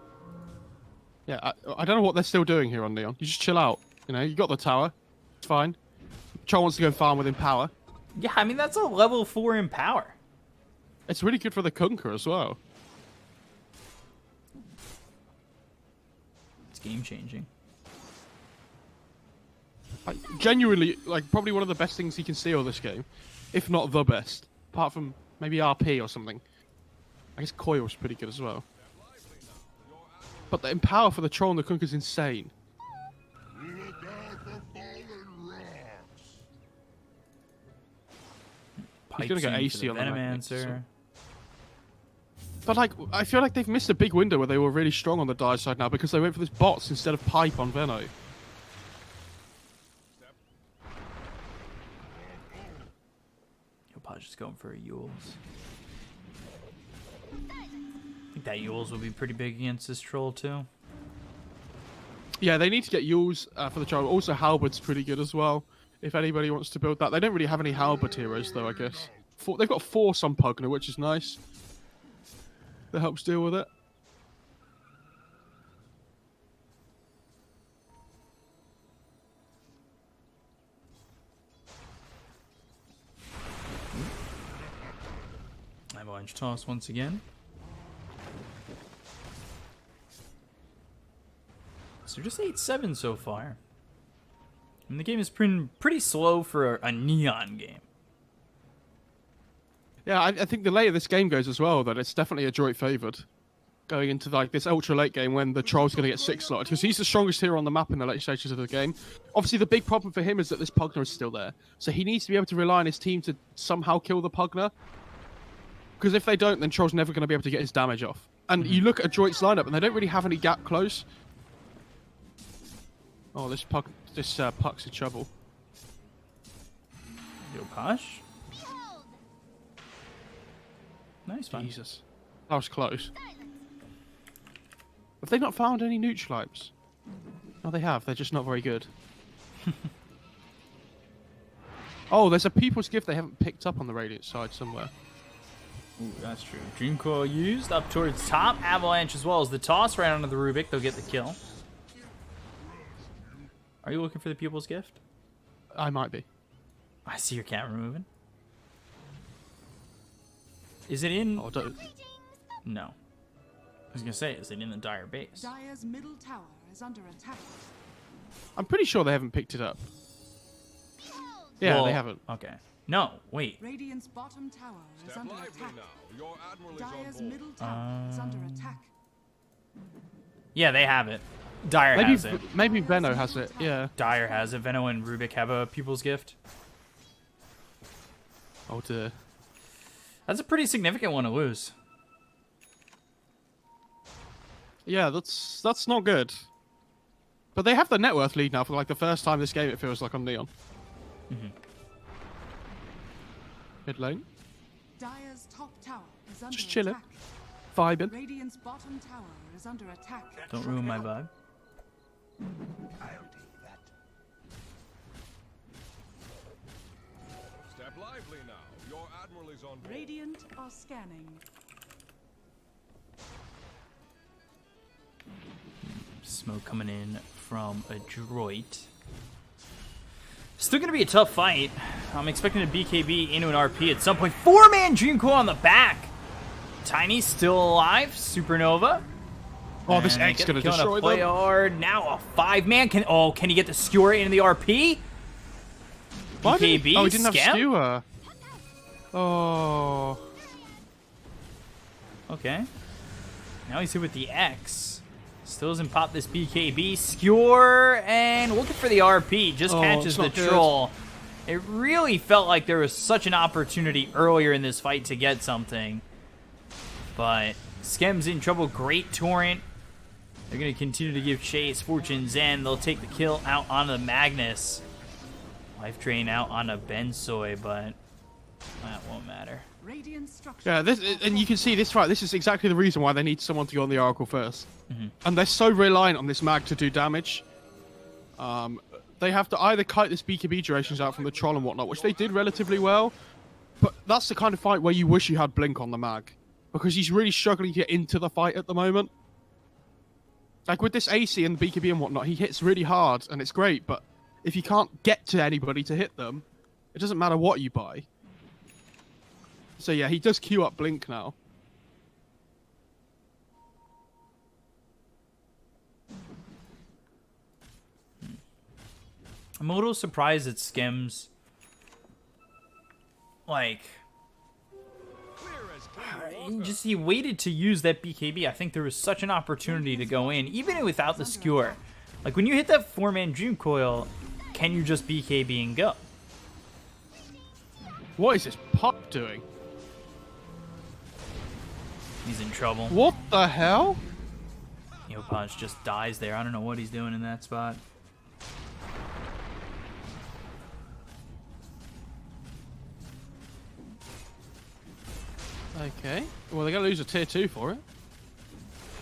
Yeah, I don't know what they're still doing here on Neon. You just chill out. You know, you got the tower. It's fine. Chol wants to go farm within power. Yeah, I mean, that's a level 4 in power. It's really good for the Kunker as well. It's game changing. Like, genuinely, like, probably one of the best things he can steal this game. If not the best. Apart from maybe RP or something. I guess Coil's pretty good as well. But the Empower for the Troll and the Kunker is insane. He's gonna go AC on the Magnet, Venomancer. But like, I feel like they've missed a big window where they were really strong on the Dire side now because they went for this bots instead of pipe on Veno. Yo-Posh is going for a Yules. I think that Yules will be pretty big against this troll too. Yeah, they need to get Yules for the Troll. Also, Halberd's pretty good as well. If anybody wants to build that. They don't really have any Halberd heroes though, I guess. They've got Force on Pugner, which is nice. That helps deal with it. Avalanche toss once again. So just 8-7 so far. And the game is pretty slow for a Neon game. Yeah, I think the later this game goes as well, that it's definitely Adroit favoured. Going into like this ultra late game when the Troll's going to get 6 slotted. Because he's the strongest hero on the map in the late stages of the game. Obviously, the big problem for him is that this Pugner is still there. So he needs to be able to rely on his team to somehow kill the Pugner. Because if they don't, then Troll's never going to be able to get his damage off. And you look at Adroit's lineup, and they don't really have any gap close. Oh, this Puck's in trouble. Yo-Posh. Nice one. Jesus. That was close. Have they not found any neutralites? No, they have. They're just not very good. Oh, there's a People's Gift they haven't picked up on the Radiant side somewhere. Ooh, that's true. Dream Coil used up towards top. Avalanche as well as the toss right onto the Rubik. They'll get the kill. Are you looking for the People's Gift? I might be. I see your camera moving. Is it in? Oh, don't... No. I was gonna say, is it in the Dire base? Dire's middle tower is under attack. I'm pretty sure they haven't picked it up. Yeah, Well, they haven't. Okay. No, wait. Radiant's bottom tower is Step under lively attack. now. Your admiral is Dire's on board. middle tower is under attack. Yeah, they have it. Dire has it. Maybe Veno has it, yeah. Dire has it. Veno and Rubik have a People's Gift. Oh dear. That's a pretty significant one to lose. Yeah, that's not good. But they have the net worth lead now for like the first time this game, it feels like, on Neon. Mid lane. Dire's top tower is under Just chilling. attack. Vibing. Radiant's bottom tower is under attack. Don't ruin my vibe. Step lively now. Your admiral is on board. Radiant are scanning. Smoke coming in from Adroit. Still going to be a tough fight. I'm expecting a BKB into an RP at some point. 4-man Dream Coil on the back. Tiny's still alive. Supernova. Oh, this And X get gonna the kill on a destroy play them. hard. Now a 5-man. Can he get the skewer into the RP? Why didn't BKB? Oh, he didn't have Scam? skewer. Oh. Okay. Now he's hit with the X. Still doesn't pop this BKB. Skewer and looking for the RP. Just Oh, catches it's the not good. troll. It really felt like there was such an opportunity earlier in this fight to get something. But Skem's in trouble. Great torrent. They're going to continue to give chase. Fortune's End. They'll take the kill out on the Magnus. Life drain out on a Bensoy, but That won't matter. Radiant structures. Yeah, and you can see this fight. This is exactly the reason why they need someone to go on the Oracle first. And they're so reliant on this mag to do damage. They have to either kite this BKB durations out from the troll and whatnot, which they did relatively well. But that's the kind of fight where you wish you had Blink on the mag, because he's really struggling to get into the fight at the moment. Like with this AC and the BKB and whatnot, he hits really hard and it's great. But if you can't get to anybody to hit them, it doesn't matter what you buy. So yeah, he does queue up Blink now. I'm a little surprised at Skims. Like, he waited to use that BKB. I think there was such an opportunity to go in, even without the skewer. Like, when you hit that 4-man Dream Coil, can you just BKB and go? What is this pup doing? He's in trouble. What the hell? Eu-VODs just dies there. I don't know what he's doing in that spot. Okay. Well, they're going to lose a tier 2 for it.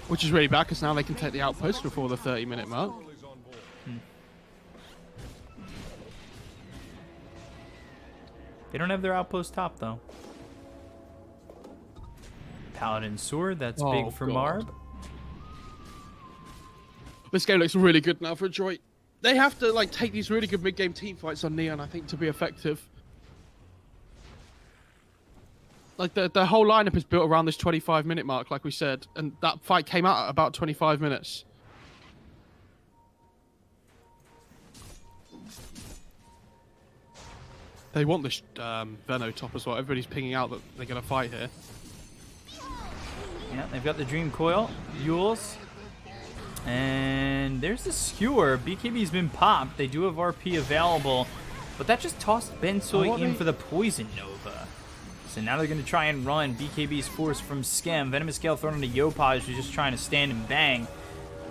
Which is really bad, because now they can take the outpost before the 30-minute mark. They don't have their outpost top, though. Paladin Sword, that's big for Marb. This game looks really good now for Adroit. They have to like take these really good mid-game team fights on Neon, I think, to be effective. Like the whole lineup is built around this 25-minute mark, like we said, and that fight came out at about 25 minutes. They want this Veno top as well. Everybody's pinging out that they're going to fight here. Yeah, they've got the Dream Coil, Yules, and there's the Skewer. BKB's been popped. They do have RP available, but that just tossed Bensoy in for the Poison Nova. So now they're going to try and run BKB's force from Skem. Venomous Gale thrown into Yopaj, who's just trying to stand and bang.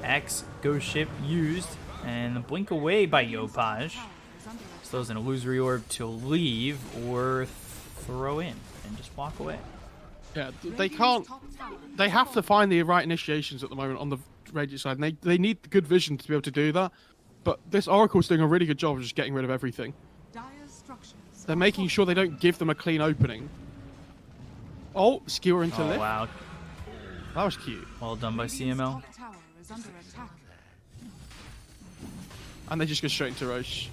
X, Ghost Ship used, and the blink away by Yopaj. Slows an illusory orb to leave or throw in and just walk away. Yeah, they can't. They have to find the right initiations at the moment on the Radiant side, and they need good vision to be able to do that. But this Oracle's doing a really good job of just getting rid of everything. They're making sure they don't give them a clean opening. Oh, skewer into lift. Wow. That was cute. Well done by CML. And they just go straight into Roche.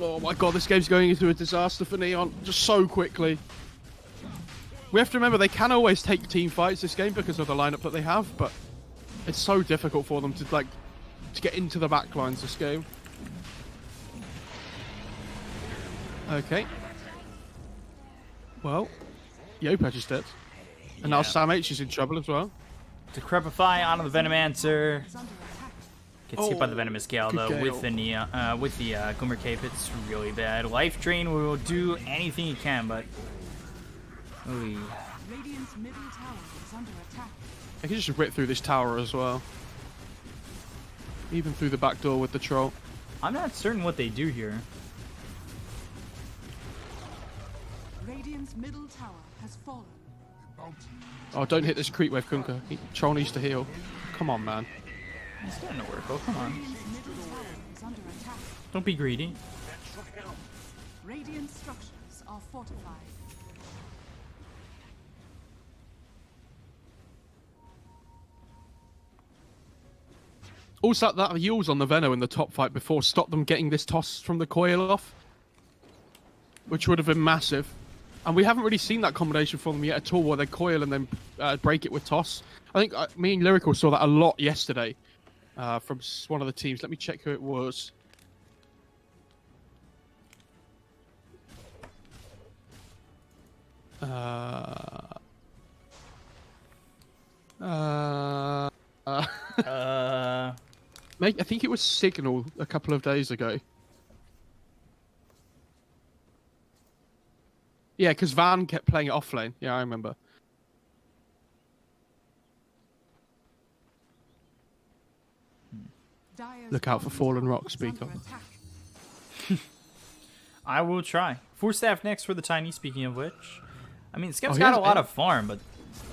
Oh my god, this game's going into a disaster for Neon just so quickly. We have to remember they can always take team fights this game because of the lineup that they have, but it's so difficult for them to get into the backlines this game. Okay. Well, Yopaj is dead. And now Sam H is in trouble as well. Decrepify onto the Venomancer. Gets hit by the Venomous Gale though Gale. with the Glimmer Cape. It's really bad. Life Drain will do anything he can, but ooh. Radiant's middle tower is under attack. I can just rip through this tower as well. Even through the back door with the troll. I'm not certain what they do here. Radiant's middle tower has fallen. Oh, don't hit this creep wave, Kunkka. Troll needs to heal. Come on, man. It's starting to work. Oh, come on. Radiant's middle tower is under attack. Don't be greedy. Radiant structures are fortified. Also, that Yules on the Veno in the top fight before stopped them getting this toss from the coil off, which would have been massive. And we haven't really seen that combination from them yet at all, where they coil and then break it with toss. I think me and Lyrical saw that a lot yesterday from one of the teams. Let me check who it was. I think it was Signal a couple of days ago. Yeah, because Van kept playing it off lane. Yeah, I remember. Look out for fallen rocks, speak up. I will try. 4 staff next for the Tiny, speaking of which. I mean, Skem's he got has a lot A- of farm, but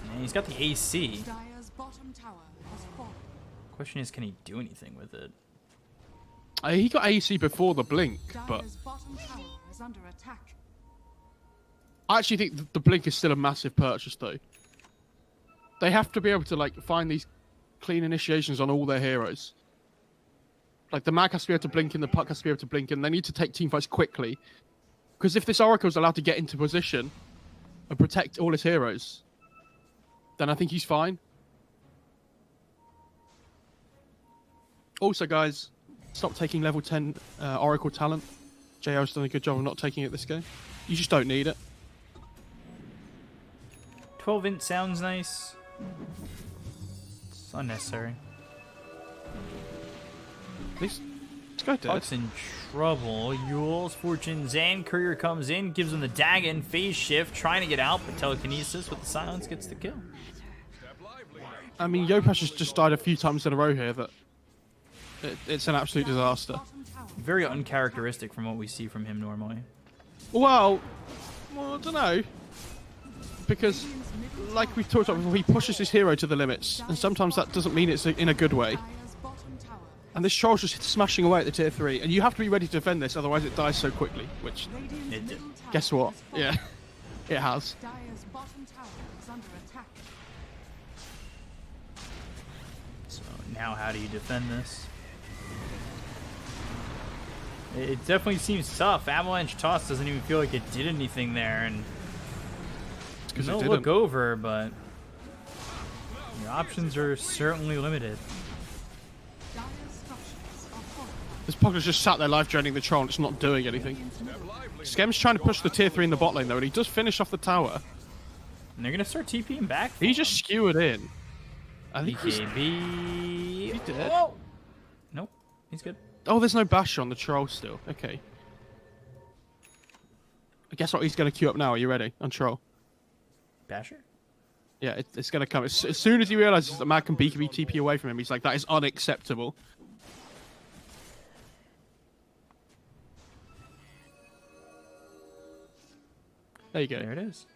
man, he's got the AC. Dire's bottom tower has fallen. Question is, can he do anything with it? He got AC before the blink, but Dire's bottom tower is under attack. I actually think the blink is still a massive purchase, though. They have to be able to like find these clean initiations on all their heroes. Like the mag has to be able to blink and the puck has to be able to blink, and they need to take teamfights quickly. Because if this Oracle's allowed to get into position and protect all his heroes, then I think he's fine. Also, guys, stop taking level 10 Oracle talent. JL's done a good job of not taking it this game. You just don't need it. 12 int sounds nice. It's unnecessary. This guy dead. Puck's in trouble. Yule's Fortune Zan Courier comes in, gives him the Dagon phase shift, trying to get out, but telekinesis with the silence gets the kill. I mean, Yopash has just died a few times in a row here. That it's an absolute disaster. Bottom tower. Very uncharacteristic from what we see from him normally. Well, I don't know. Because, like we talked about before, he pushes his hero to the limits, and sometimes that doesn't mean it's in a good way. Dire's bottom tower. And this troll's just smashing away at the tier 3, and you have to be ready to defend this, otherwise it dies so quickly. Which, Radiant's It did. middle tower guess what? has fallen. Yeah, it has. Dire's bottom tower is under attack. So now how do you defend this? It definitely seems tough. Avalanche Toss doesn't even feel like it did anything there, and Because no it look didn't. over, but your options are certainly limited. Dire's structures are fortified. This Pogler's just sat there life draining the troll and it's not doing anything. Skem's trying to push the tier 3 in the bot lane though, and he does finish off the tower. And they're gonna start TPing back. He just skewered in. I think he's... BKB. He did. Oh! Nope, he's good. Oh, there's no bash on the troll still. Okay. Guess what he's going to queue up now? Are you ready? On troll. Basher? Yeah, it's going to come. As soon as he realizes that Mag can BKB TP away from him, he's like, that is unacceptable. There you go. There it is.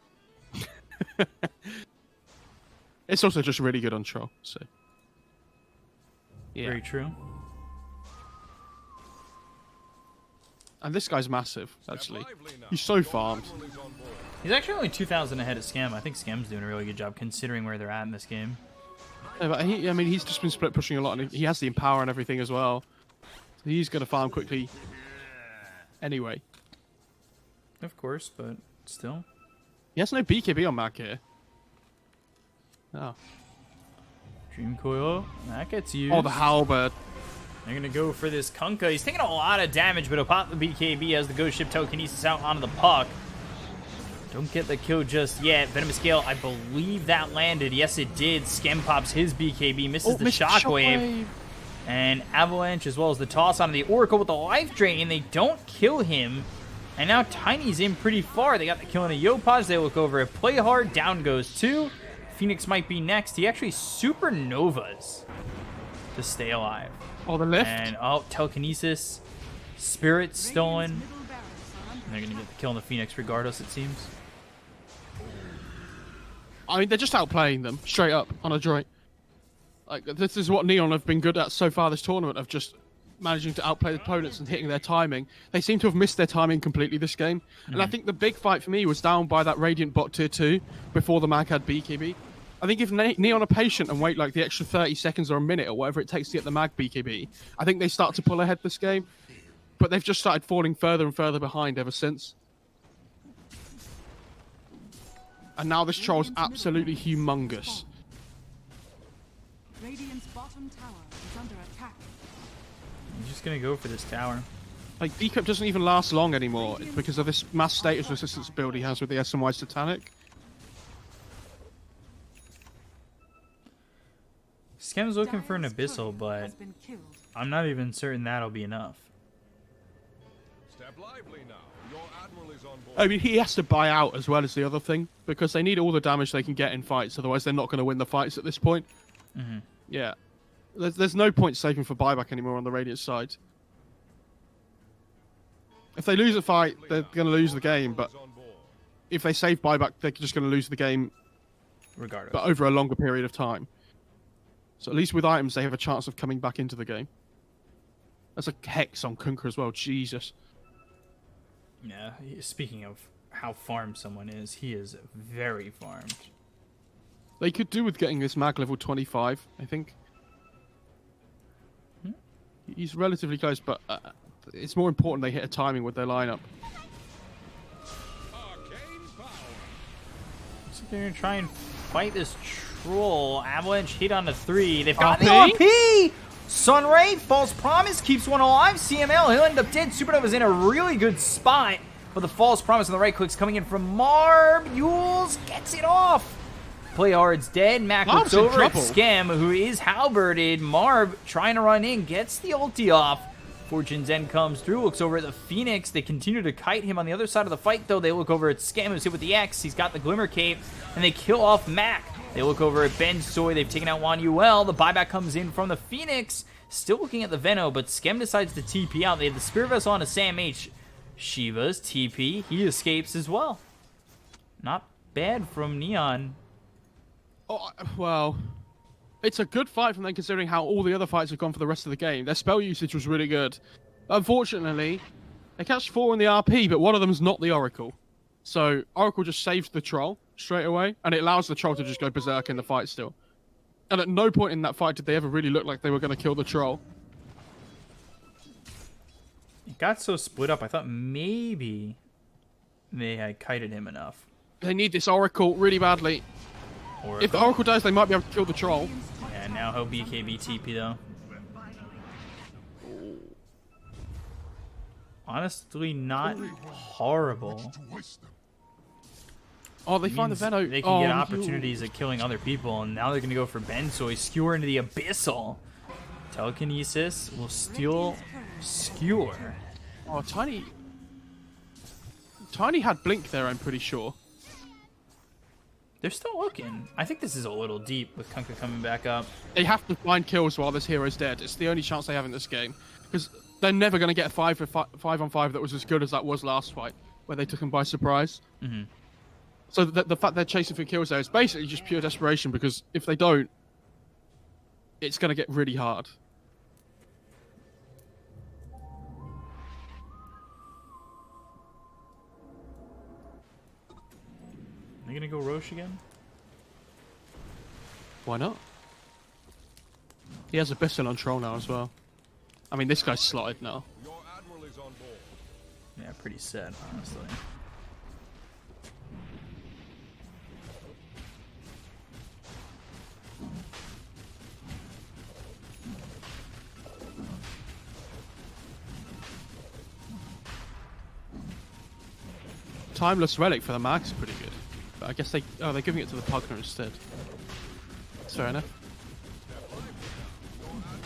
It's also just really good on troll, so. Yeah. Very true. And this guy's massive, actually. He's so farmed. He's actually only 2,000 ahead of Scam. I think Scam's doing a really good job considering where they're at in this game. Yeah, but I mean, he's just been split pushing a lot, and he has the empower and everything as well. So he's going to farm quickly. Anyway. Of course, but still. He has no BKB on Mag here. Oh. Dream Coil, that gets used. Oh, the Halberd. They're gonna go for this Kunkka. He's taking a lot of damage, but he'll pop the BKB as the Ghost Ship telekinesis out onto the puck. Don't get the kill just yet. Venomous Gale, I believe that landed. Yes, it did. Scam pops his BKB, misses the missed Shockwave. And Avalanche, as well as the toss onto the Oracle with the life drain. They don't kill him. And now Tiny's in pretty far. They got the kill on a Yo-Pods. They look over it. Play hard. Down goes 2. Phoenix might be next. He actually supernovas to stay alive. Oh, the lift. And, oh, telekinesis. Spirit stolen. Radiant's middle barracks are under And they're going to get the kill on the Phoenix regardless, it seems. I mean, they're just outplaying them, straight up, on Adroit. Like, this is what Neon have been good at so far this tournament, of just managing to outplay the opponents and hitting their timing. They seem to have missed their timing completely this game. And I think the big fight for me was down by that Radiant bot tier 2 before the Mag had BKB. I think if Neon are patient and wait like the extra 30 seconds or a minute or whatever it takes to get the Mag BKB, I think they start to pull ahead this game. But they've just started falling further and further behind ever since. And now this troll's absolutely humongous. Radiant's bottom tower is under attack. He's just going to go for this tower. Like, decrypt doesn't even last long anymore because of this mass status resistance build he has with the SMY Satanic. Scam's looking for an Dire's Abyssal, courier but has been killed. I'm not even certain that'll be enough. Step lively now. Your admiral is on board. I mean, he has to buy out as well as the other thing because they need all the damage they can get in fights, otherwise they're not going to win the fights at this point. Yeah. There's no point saving for buyback anymore on the Radiant side. If they lose a fight, they're going to lose the game. But if they save buyback, they're just going to lose the game Regardless. but over a longer period of time. So at least with items, they have a chance of coming back into the game. That's a hex on Kunkka as well. Jesus. Yeah, speaking of how farmed someone is, he is very farmed. They could do with getting this mag level 25, I think. He's relatively close, but it's more important they hit a timing with their lineup. So they're going to try and fight this troll. Avalanche hit on the 3. They've got the RP? RP! Sunray, False Promise, keeps one alive. CML, he'll end up dead. Supernova's in a really good spot. But the False Promise on the right click's coming in from Marb. Yules gets it off. Playhard's dead. Mac looks in over at trouble. Scam, who is halberded. Marb trying to run in, gets the ulti off. Fortune's End comes through, looks over at the Phoenix. They continue to kite him on the other side of the fight, though. They look over at Scam, who's hit with the X. He's got the Glimmer Cape, and they kill off Mac. They look over at Ben Soy. They've taken out Wan Yuel. The buyback comes in from the Phoenix. Still looking at the Veno, but Scam decides to TP out. They have the Spirit Vessel on a Sam H. Shiva's TP. He escapes as well. Not bad from Neon. Oh, well, it's a good fight from them considering how all the other fights have gone for the rest of the game. Their spell usage was really good. Unfortunately, they catch 4 in the RP, but one of them's not the Oracle. So Oracle just saves the troll straight away, and it allows the troll to just go berserk in the fight still. And at no point in that fight did they ever really look like they were going to kill the troll. It got so split up, I thought maybe they had kited him enough. They need this Oracle really badly. If the Oracle dies, they might be able to kill the troll. Yeah, now he'll BKB TP though. Honestly, not horrible. Oh, they find the Means Veno. They can get opportunities at killing other people, and now they're going to go for Ben Soy. Skewer into the Abyssal. Telekinesis will steal Skewer. Oh, Tiny had Blink there, I'm pretty sure. They're still looking. I think this is a little deep with Kunkka coming back up. They have to find kills while this hero's dead. It's the only chance they have in this game. Because they're never going to get a 5-on-5 that was as good as that was last fight, where they took him by surprise. Mm-hmm. So the fact they're chasing for kills there is basically just pure desperation, because if they don't, it's going to get really hard. Are they going to go Roche again? Why not? He has a Abyssal on Troll now as well. I mean, this guy's slotted now. Your admiral is on board. Yeah, pretty sad, honestly. Timeless Relic for the mag is pretty good. But I guess they're giving it to the Pugner instead. That's fair enough.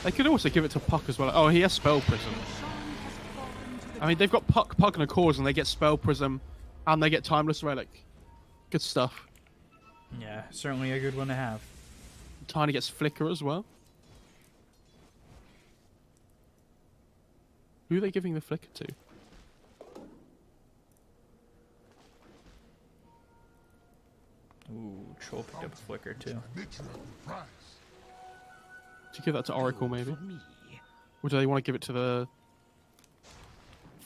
They could also give it to Puck as well. Oh, he has Spell Prism. I mean, they've got Pugner cores, and they get Spell Prism, and they get Timeless Relic. Good stuff. Yeah, certainly a good one to have. Tiny gets Flicker as well. Who are they giving the Flicker to? Ooh, Troll picked up a Flicker too. To give that to Oracle, maybe? Or do they want to give it to the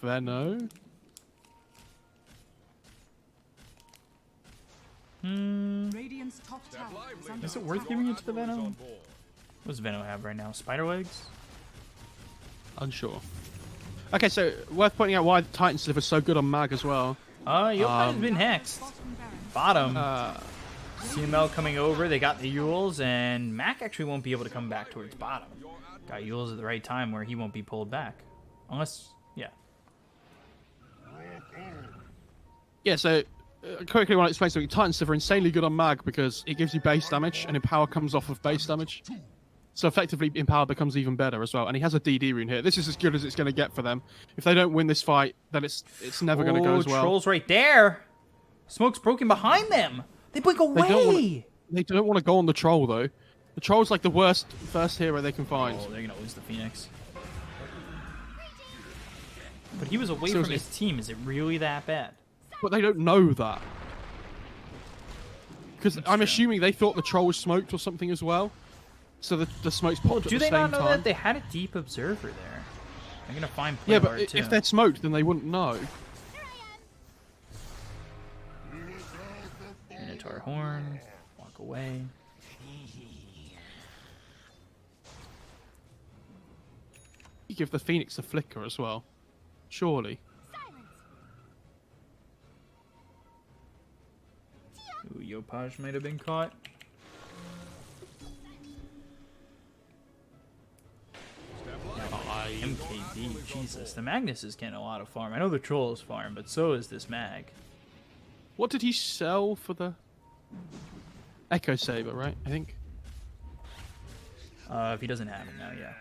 Veno? Radiant's top tower is under Is it worth giving it to the Venom? What does Venom have right now? Spider legs? Unsure. Okay, so worth pointing out why the Titan Sliver is so good on mag as well. Yokai has been hexed. Bottom. CML coming over. They got the Yules, and Mac actually won't be able to come back towards bottom. Got Yules at the right time where he won't be pulled back. Unless, yeah. Yeah, so quickly want to explain something. Titan Sliver insanely good on mag because it gives you base damage, and Empower comes off of base damage. So effectively, Empower becomes even better as well. And he has a DD rune here. This is as good as it's going to get for them. If they don't win this fight, then it's never going to go as well. Troll's right there. Smoke's broken behind them. They blink away. They don't want to go on the Troll, though. The Troll's like the worst first hero they can find. Oh, they're going to lose the Phoenix. But he was away from his team. Is it really that bad? But they don't know that. Because I'm assuming they thought the troll was smoked or something as well. So the smoke's popped at Do the they same not know time. that they had a deep observer there? I'm gonna find play Yeah, but hard too. if they're smoked, then they wouldn't know. Minotaur horn. Walk away. You give the Phoenix a flicker as well. Surely. Ooh, Yopaj might have been caught. MKB, Jesus. The Magnus is getting a lot of farm. I know the troll is farm, but so is this mag. What did he sell for the Echo Saber, right? I think. If he doesn't have it now, yeah.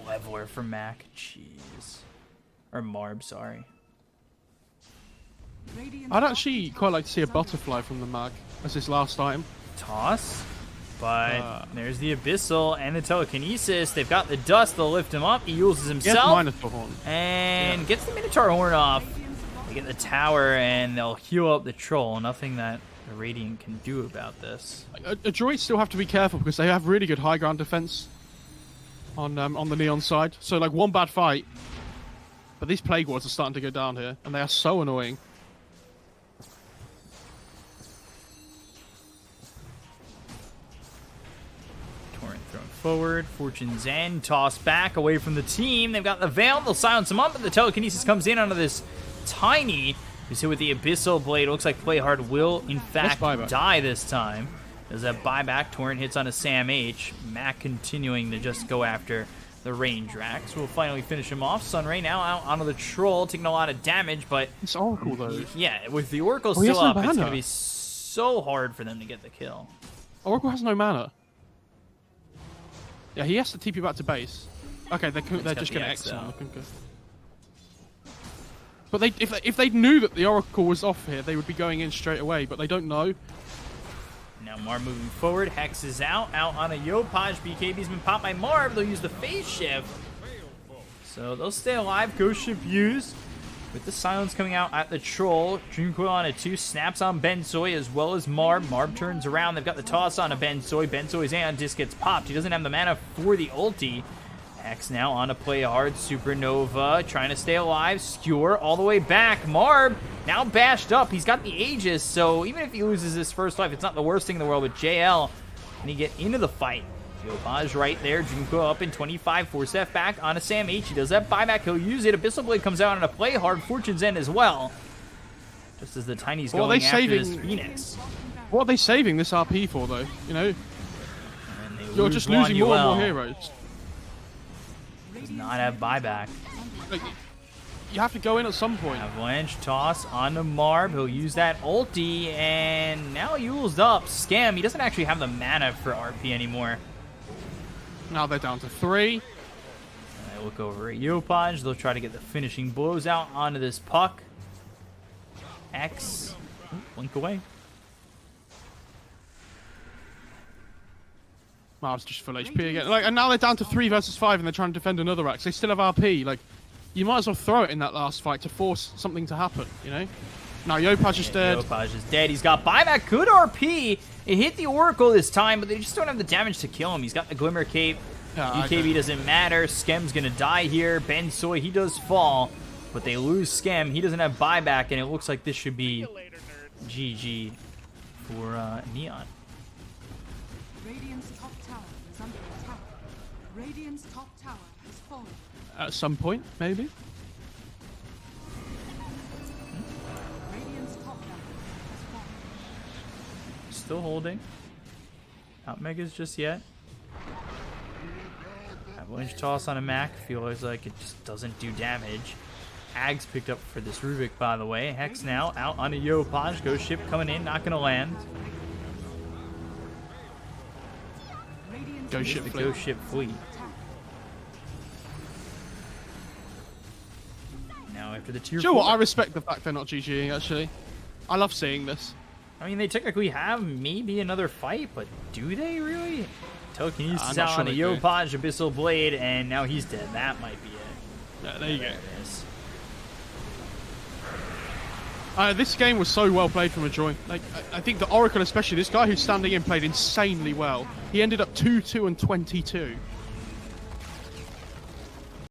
Leveler for Mac, jeez. Or Marb, sorry. I'd actually quite like to see a butterfly from the mag as his last item. Toss. But there's the Abyssal and the Telekinesis. They've got the dust. They'll lift him up. He uses He has himself. Minotaur Horn. And gets the Minotaur Horn off. They get the tower and they'll heal up the troll. Nothing that the Radiant can do about this. Adroit still have to be careful because they have really good high ground defense on the Neon side. So like one bad fight, but these Plague Wards are starting to go down here, and they are so annoying. Torrent thrown forward. Fortune's End tossed back away from the team. They've got the Veil. They'll silence him up, but the Telekinesis comes in onto this Tiny. Who's hit with the Abyssal Blade. It looks like Playhard will, in fact, die this time. There's a buyback. Torrent hits on a Sam H. Mac continuing to just go after the range racks. We'll finally finish him off. Sunray now out onto the troll, taking a lot of damage, but It's Oracle though. yeah, with the Oracle he has still no up, it's mana. going to be so hard for them to get the kill. Oracle has no mana. Yeah, he has to TP you back to base. Okay, they're got just the going to X X on out. the Kunkka. But if they knew that the Oracle was off here, they would be going in straight away. But they don't know. Now Marb moving forward. Hex is out on a Yopaj. BKB's been popped by Marb. They'll use the phase shift. So they'll stay alive. Ghost Ship used. With the silence coming out at the troll. Dream Coil on a 2. Snaps on Bensoy as well as Marb. Marb turns around. They've got the toss on a Bensoy. Bensoy's Aeon Disc gets popped. He doesn't have the mana for the ulti. Hex now on to play hard. Supernova trying to stay alive. Skewer all the way back. Marb now bashed up. He's got the Aegis, so even if he loses his first life, it's not the worst thing in the world. But JL, can he get into the fight? Yopaj right there. Junko up in 25. Force F back on a Sam H. He does that buyback. He'll use it. Abyssal Blade comes out on a play hard. Fortune's End as well. Just as the Tiny's Well, going they after saving- this Phoenix. What are they saving this RP for though? You know, And they you're lose just losing more and more Juan heroes. Does not have buyback. Like, you have to go in at some point. Avalanche toss onto Marb. He'll use that ulti, and now Yule's up. Scam. He doesn't actually have the mana for RP anymore. Now they're down to 3. And I look over at Yopaj. They'll try to get the finishing blows out onto this puck. X. Blink away. Marb's just full HP again. Like, and now they're down to 3 versus 5, and they're trying to defend another axe. They still have RP. Like, you might as well throw it in that last fight to force something to happen. You know. Now Yopaj is dead. Yopaj is dead. He's got buyback. Good RP. It hit the Oracle this time, but they just don't have the damage to kill him. He's got the Glimmer Cape. Yeah, BKB doesn't matter. Skem's gonna die here. Ben Soy, he does fall, but they lose Skem. He doesn't have buyback, and it looks like this should be GG for Neon. Radiant's top tower is under attack. Radiant's top tower has fallen. At some point, maybe. Radiant's top tower has fallen. Still holding. Not Megas just yet. Avalanche toss on a Mac. Feels like it just doesn't do damage. Ag's picked up for this Rubik, by the way. Hex now out on a Yopaj. Ghost Ship coming in, not gonna land. Ghost Ship The fleet. Ghost Ship fleet. Now after the tier Do you know what? 4. I respect the fact they're not GGing, actually. I love seeing this. I mean, they technically have maybe another fight, but do they really? Telekinesis I'm not out sure on a they do. Eu-VODs, Abyssal Blade, and now he's dead. That might be it. Yeah, there you go. There it is. This game was so well played from Adroit. Like, I think the Oracle, especially this guy who's standing in, played insanely well. He ended up 2-2 and 22.